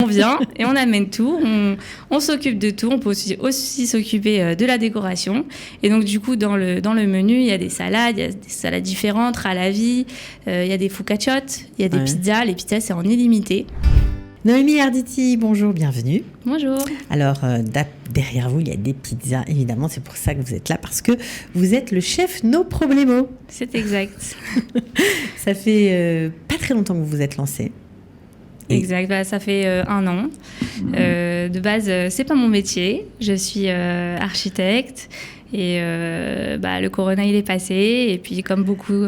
On vient et on amène tout, on s'occupe de tout, on peut aussi s'occuper de la décoration. Et donc du coup dans le menu, il y a des salades différentes, raviolis, il y a des focacciates, il y a des pizzas. Les pizzas c'est en illimité. Noémie Arditi, bonjour, bienvenue. Bonjour. Alors, derrière vous, il y a des pizzas, évidemment, c'est pour ça que vous êtes là, parce que vous êtes le chef No Problemo. C'est exact. Ça fait pas très longtemps que vous vous êtes lancé. Exact, ça fait 1 an. De base, c'est pas mon métier, je suis architecte. Et le corona, il est passé. Et puis, comme beaucoup,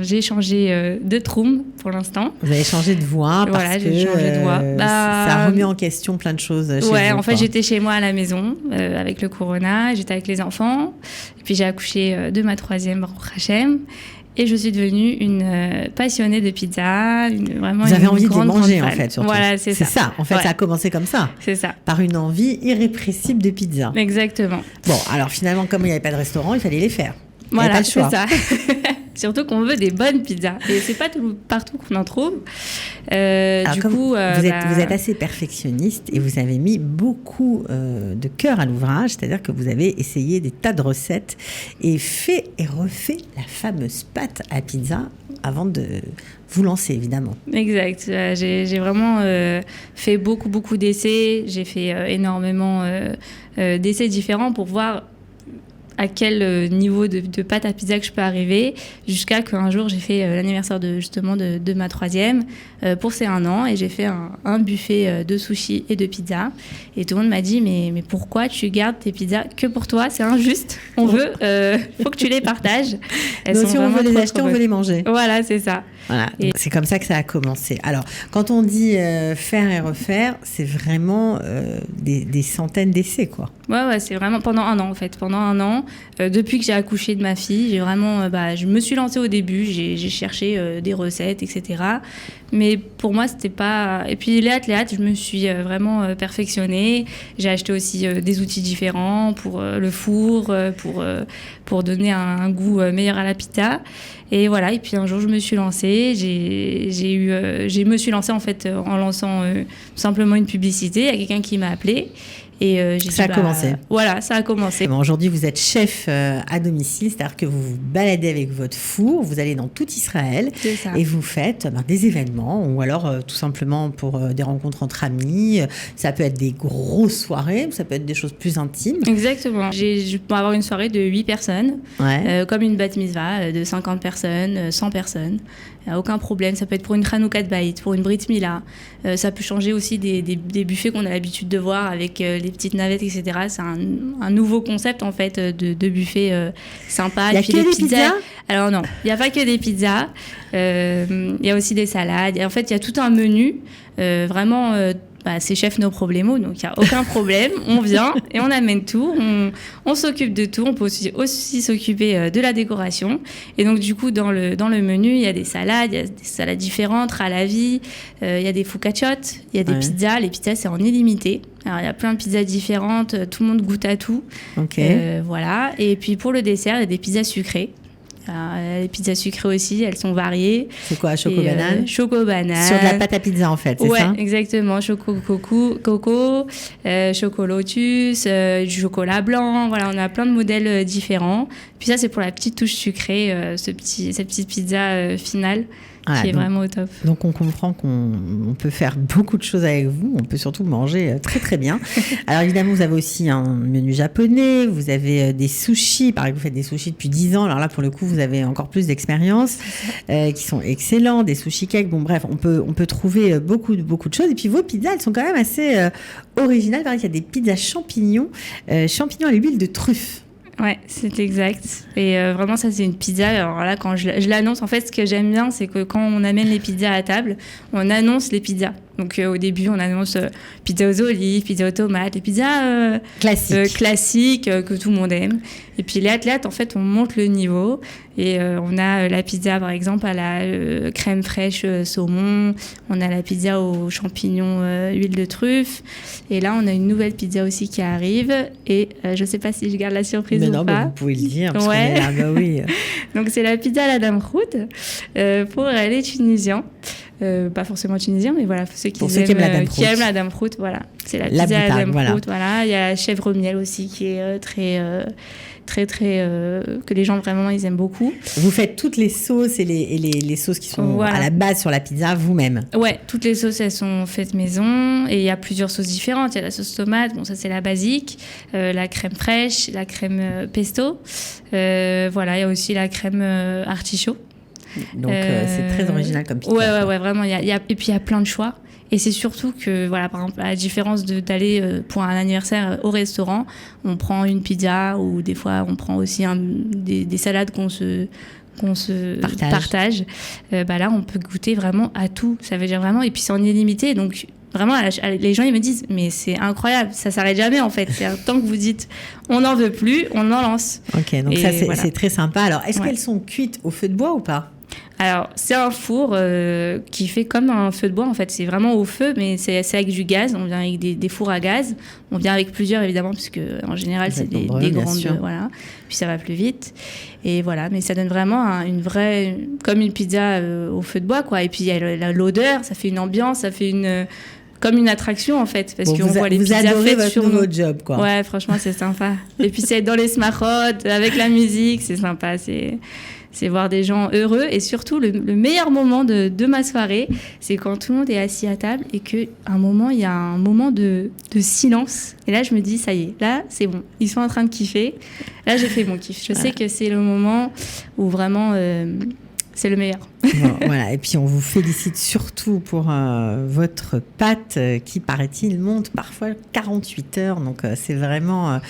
j'ai changé de troum pour l'instant. Vous avez changé de voix parce que j'ai changé de voix. Ça remet en question plein de choses chez vous. En fait, j'étais chez moi à la maison avec le corona. J'étais avec les enfants. Et puis, j'ai accouché de ma 3e, Baruch Hashem. Et je suis devenue une passionnée de pizza. Vous avez envie de les manger, en fait, surtout. Voilà, c'est ça. C'est ça. En fait, ça a commencé comme ça. C'est ça. Par une envie irrépressible de pizza. Exactement. Bon, alors finalement, comme il n'y avait pas de restaurant, il fallait les faire. Voilà, c'est ça. Surtout qu'on veut des bonnes pizzas. Et c'est pas partout qu'on en trouve. Vous êtes assez perfectionniste et vous avez mis beaucoup de cœur à l'ouvrage. C'est-à-dire que vous avez essayé des tas de recettes et fait et refait la fameuse pâte à pizza avant de vous lancer, évidemment. Exact. J'ai vraiment fait beaucoup d'essais. J'ai fait énormément d'essais différents pour voir à quel niveau de pâte à pizza que je peux arriver, jusqu'à qu'un jour j'ai fait l'anniversaire de ma 3e pour ses 1 an, et j'ai fait un buffet de sushi et de pizza, et tout le monde m'a dit mais pourquoi tu gardes tes pizzas que pour toi, c'est injuste, faut que tu les partages. Donc si on veut les acheter, on veut les manger. Voilà, c'est ça. Voilà. C'est comme ça que ça a commencé. Alors, quand on dit faire et refaire, c'est vraiment des centaines d'essais, quoi. Ouais, c'est vraiment pendant 1 an, en fait. Pendant 1 an, depuis que j'ai accouché de ma fille, j'ai vraiment, je me suis lancée au début, j'ai cherché des recettes, etc. Mais pour moi, c'était pas... Et puis, léat, je me suis vraiment perfectionnée. J'ai acheté aussi des outils différents pour le four, pour donner un goût meilleur à la pizza. Et voilà, et puis un jour, je me suis lancée. Je me suis lancée, en fait, en lançant simplement une publicité. Il y a quelqu'un qui m'a appelée. Et ça a commencé. Voilà, ça a commencé. Aujourd'hui, vous êtes chef à domicile, c'est-à-dire que vous vous baladez avec votre four, vous allez dans tout Israël et vous faites des événements, ou alors tout simplement pour des rencontres entre amis. Ça peut être des grosses soirées, ça peut être des choses plus intimes. Exactement. Je peux avoir une soirée de 8 personnes, comme une bat mitzvah de 50 personnes, 100 personnes. Aucun problème, ça peut être pour une Hanoukat Bayit, pour une Brit Mila. Ça peut changer aussi des buffets qu'on a l'habitude de voir avec les petites navettes, etc. C'est un nouveau concept, en fait, de buffet sympa. Il y a que des pizzas ? Alors non, il n'y a pas que des pizzas. Il y a aussi des salades. Et en fait, il y a tout un menu vraiment... c'est chef No Problemo, donc il n'y a aucun problème. On vient et on amène tout, on s'occupe de tout, on peut aussi s'occuper de la décoration. Et donc du coup, dans le menu, il y a des salades différentes, raviolis, il y a des focacciates, il y a des pizzas. Les pizzas, c'est en illimité. Alors, il y a plein de pizzas différentes, tout le monde goûte à tout. Voilà. Et puis pour le dessert, il y a des pizzas sucrées. Les pizzas sucrées aussi, elles sont variées. C'est quoi, choco-banane ? Choco-banane. Sur de la pâte à pizza, en fait, c'est ça ? Ouais, exactement. Choco-coco, choco-lotus, du chocolat blanc. Voilà, on a plein de modèles différents. Puis ça, c'est pour la petite touche sucrée, cette petite pizza finale. Qui est vraiment au top. Donc on comprend qu'on peut faire beaucoup de choses avec vous, on peut surtout manger très très bien. Alors évidemment, vous avez aussi un menu japonais, vous avez des sushis, par exemple vous faites des sushis depuis 10 ans, alors là pour le coup vous avez encore plus d'expérience, qui sont excellents, des sushi cakes, bon bref, on peut trouver beaucoup de choses. Et puis vos pizzas, elles sont quand même assez originales, par exemple il y a des pizzas champignons à l'huile de truffe. Ouais, c'est exact. Et vraiment, ça, c'est une pizza. Alors là, quand je l'annonce, en fait, ce que j'aime bien, c'est que quand on amène les pizzas à table, on annonce les pizzas. Donc, au début, on annonce pizza aux olives, pizza aux tomates, les pizzas classiques que tout le monde aime. Et puis, léat, en fait, on monte le niveau. Et on a la pizza, par exemple, à la crème fraîche saumon. On a la pizza aux champignons, huile de truffe. Et là, on a une nouvelle pizza aussi qui arrive. Et je ne sais pas si je garde la surprise ou pas. Mais vous pouvez le dire, parce qu'on est là, oui. Donc, c'est la pizza à la dame Khoud pour les Tunisiens. pas forcément tunisiens, mais voilà, ceux qui aiment la dame qui aiment la dame prout, voilà. C'est la pizza à la dame prout, voilà. Il y a la chèvre miel aussi qui est très que les gens vraiment ils aiment beaucoup. Vous faites toutes les sauces et les sauces qui sont à la base sur la pizza vous-même? Ouais, toutes les sauces elles sont faites maison et il y a plusieurs sauces différentes. Il y a la sauce tomate, bon ça c'est la basique, la crème fraîche, la crème pesto, voilà, il y a aussi la crème artichaut. Donc c'est très original comme pizza. Ouais, vraiment. Et puis il y a plein de choix. Et c'est surtout que, voilà, par exemple, à la différence d'aller pour un anniversaire au restaurant, on prend une pizza ou des fois on prend aussi des salades qu'on se partage. Là, on peut goûter vraiment à tout. Ça veut dire vraiment, et puis c'est en illimité. Donc vraiment, les gens ils me disent, mais c'est incroyable, ça s'arrête jamais en fait. Tant que vous dites, on n'en veut plus, on en lance. Ok, donc ça c'est très sympa. Alors, est-ce qu'elles sont cuites au feu de bois ou pas? Alors, c'est un four qui fait comme un feu de bois, en fait. C'est vraiment au feu, mais c'est avec du gaz. On vient avec des fours à gaz. On vient avec plusieurs, évidemment, parce qu'en général, c'est des grandes... Voilà. Puis ça va plus vite. Et voilà, mais ça donne vraiment une vraie... Comme une pizza au feu de bois, quoi. Et puis, il y a l'odeur, ça fait une ambiance, ça fait comme une attraction, en fait. Parce qu'on voit les pizzas faites sur... Vous adorez votre nouveau job, quoi. Ouais, franchement, c'est sympa. Et puis, c'est dans les smarot, avec la musique, c'est sympa, c'est voir des gens heureux. Et surtout, le meilleur moment de ma soirée, c'est quand tout le monde est assis à table et qu'il y a un moment de silence. Et là, je me dis, ça y est, là, c'est bon. Ils sont en train de kiffer. Là, j'ai fait mon kiff. Je sais que c'est le moment où vraiment... c'est le meilleur. Bon, voilà. Et puis, on vous félicite surtout pour votre pâte qui, paraît-il, monte parfois 48 heures. Donc, c'est vraiment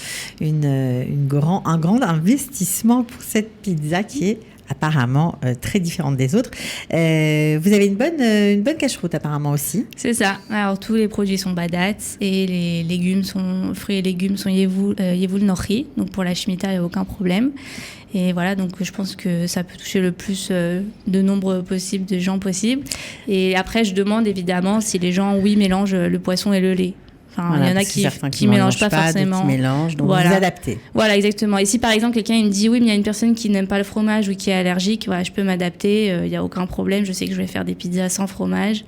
un grand investissement pour cette pizza qui est apparemment très différente des autres. Vous avez une bonne cache-route apparemment aussi. C'est ça. Alors, tous les produits sont badats et les fruits et légumes sont Yevul Nochi. Donc, pour la Shemitah, il n'y a aucun problème. Et voilà, donc je pense que ça peut toucher le plus de nombre possible de gens possible. Et après, je demande évidemment si les gens, mélangent le poisson et le lait. Enfin, voilà, il y en a qui mélangent pas forcément. Qui mélangent, donc vous adaptez. Voilà, exactement. Et si par exemple quelqu'un il me dit oui, mais il y a une personne qui n'aime pas le fromage ou qui est allergique, voilà, je peux m'adapter, il n'y a aucun problème. Je sais que je vais faire des pizzas sans fromage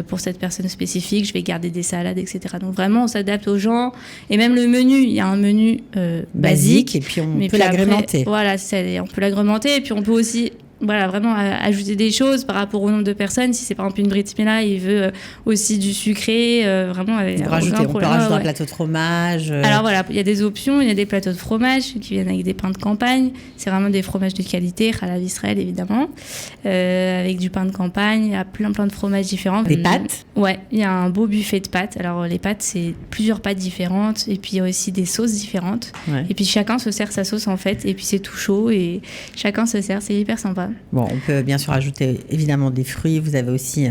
pour cette personne spécifique, je vais garder des salades, etc. Donc vraiment, on s'adapte aux gens. Et même le menu, il y a un menu basique. Et puis on peut l'agrémenter. Voilà, on peut l'agrémenter. Et puis on peut aussi... Voilà, vraiment ajouter des choses par rapport au nombre de personnes. Si c'est par exemple une Brit Mila, il veut aussi du sucré, vraiment. On peut rajouter un plateau de fromage. Alors voilà, il y a des options, il y a des plateaux de fromage qui viennent avec des pains de campagne. C'est vraiment des fromages de qualité, Chalav Israël évidemment, avec du pain de campagne. Il y a plein de fromages différents. Des pâtes? Ouais, il y a un beau buffet de pâtes. Alors les pâtes, c'est plusieurs pâtes différentes et puis il y a aussi des sauces différentes. Ouais. Et puis chacun se sert sa sauce en fait et puis c'est tout chaud et chacun se sert, c'est hyper sympa. Bon, on peut bien sûr ajouter évidemment des fruits. Vous avez aussi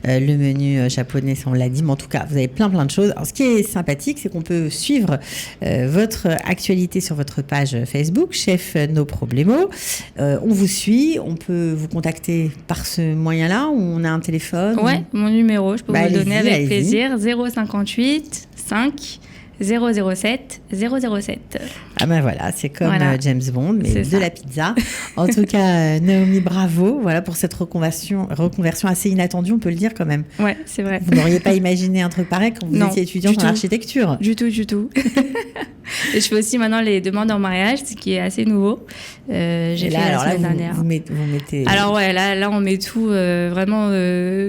le menu japonais, ça on l'a dit. Mais en tout cas, vous avez plein de choses. Alors, ce qui est sympathique, c'est qu'on peut suivre votre actualité sur votre page Facebook, Chef No Problemo. On vous suit. On peut vous contacter par ce moyen-là ou on a un téléphone? Ouais, mon numéro, je peux vous le donner avec plaisir. 058 5 007 007. Ah ben voilà, c'est comme James Bond, mais de la pizza. En tout cas, Naomi, bravo pour cette reconversion assez inattendue, on peut le dire quand même. Ouais, c'est vrai. Vous n'auriez pas imaginé un truc pareil quand vous étiez étudiante en architecture? Du tout. Et je fais aussi maintenant les demandes en mariage, ce qui est assez nouveau. J'ai fait la semaine dernière. Vous mettez... Alors là on met tout, vraiment...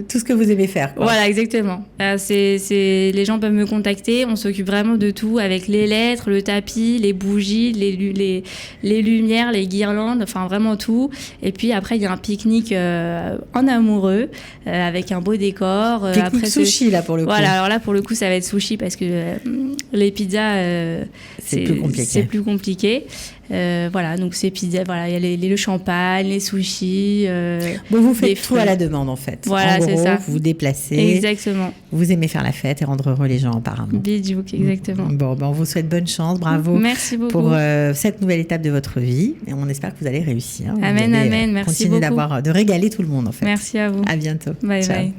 Tout ce que vous aimez faire, quoi. Voilà, exactement. Les gens peuvent me contacter, on s'occupe vraiment de tout, avec les lettres, le tapis, les bougies, les lumières, les guirlandes, enfin vraiment tout. Et puis après, il y a un pique-nique en amoureux, avec un beau décor. Pique-nique après, sushi, là, pour le coup. Voilà, alors là, pour le coup, ça va être sushi, parce que les pizzas... c'est plus compliqué. C'est plus compliqué. Voilà, donc ces pizzas, voilà, il y a le champagne, les sushis. Bon, vous faites tout à la demande en fait. Voilà, en gros, c'est ça. Vous vous déplacez. Exactement. Vous aimez faire la fête et rendre heureux les gens apparemment. Bidouk, exactement. Bon, on vous souhaite bonne chance, bravo. Merci beaucoup. Pour cette nouvelle étape de votre vie. Et on espère que vous allez réussir. Amen, merci beaucoup. Continuer de régaler tout le monde en fait. Merci à vous. À bientôt. Bye.